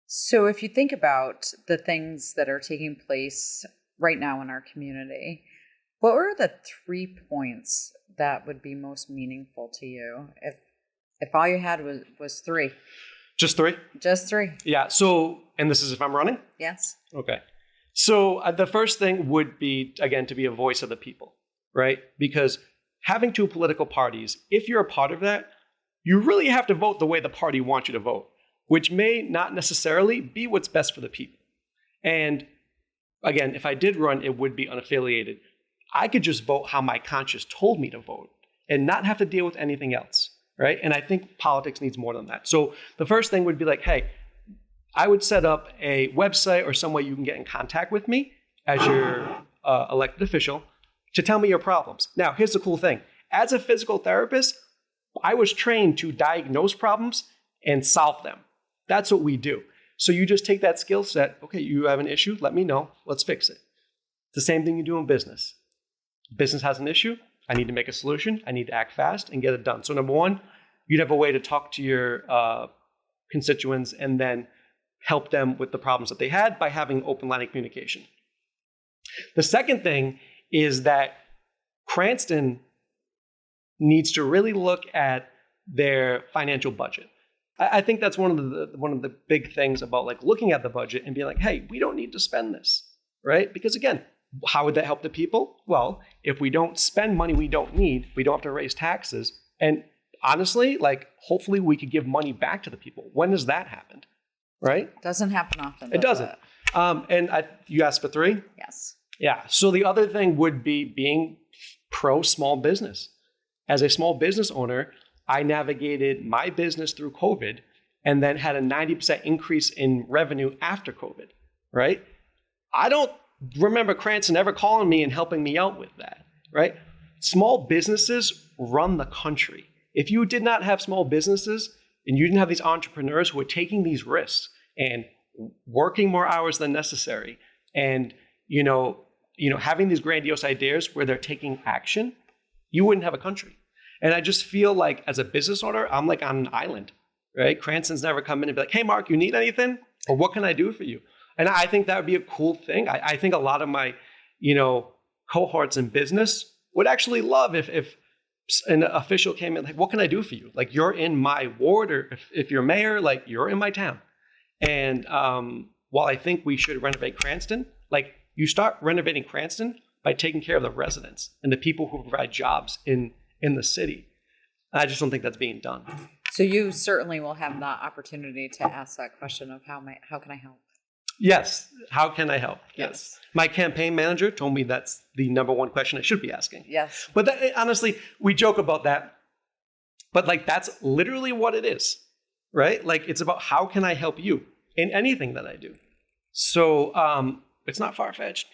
So if you think about the things that are taking place right now in our community, what were the 3 points that would be most meaningful to you if all you had was three? Just three? Just three. Yeah. So, and this is if I'm running? Yes. Okay. So the first thing would be, again, to be a voice of the people, right? Because having two political parties, if you're a part of that, you really have to vote the way the party wants you to vote, which may not necessarily be what's best for the people. And again, if I did run, it would be unaffiliated. I could just vote how my conscience told me to vote and not have to deal with anything else, right? And I think politics needs more than that. So the first thing would be like, hey, I would set up a website or some way you can get in contact with me as your elected official to tell me your problems. Now, here's the cool thing. As a physical therapist, I was trained to diagnose problems and solve them. That's what we do. So you just take that skill set. Okay, you have an issue. Let me know. Let's fix it. It's the same thing you do in business. Business has an issue. I need to make a solution. I need to act fast and get it done. So number one, you'd have a way to talk to your constituents and then help them with the problems that they had by having open line of communication. The second thing is that Cranston needs to really look at their financial budget. I think that's one of the big things about like looking at the budget and being like, hey, we don't need to spend this, right? Because again, how would that help the people? Well, if we don't spend money we don't need, we don't have to raise taxes. And honestly, like hopefully we could give money back to the people. When has that happened? Right? Doesn't happen often. It doesn't. You asked for three? Yes. Yeah. So the other thing would be being pro small business. As a small business owner, I navigated my business through COVID and then had a 90% increase in revenue after COVID, right? I don't remember Cranston ever calling me and helping me out with that, right? Small businesses run the country. If you did not have small businesses and you didn't have these entrepreneurs who are taking these risks and working more hours than necessary and, having these grandiose ideas where they're taking action, you wouldn't have a country. And I just feel like as a business owner, I'm like on an island, right? Cranston's never come in and be like, hey, Mark, you need anything? Or what can I do for you? And I think that would be a cool thing. I think a lot of my, cohorts in business would actually love if an official came in, like, what can I do for you? Like, you're in my ward, or if you're mayor, like, you're in my town. And while I think we should renovate Cranston, like, you start renovating Cranston by taking care of the residents and the people who provide jobs in the city. I just don't think that's being done. So you certainly will have the opportunity to ask that question of how can I help? Yes. How can I help? Yes. My campaign manager told me that's the number one question I should be asking. Yes. But honestly, we joke about that. But like, that's literally what it is, right? Like, it's about how can I help you in anything that I do? So it's not far-fetched.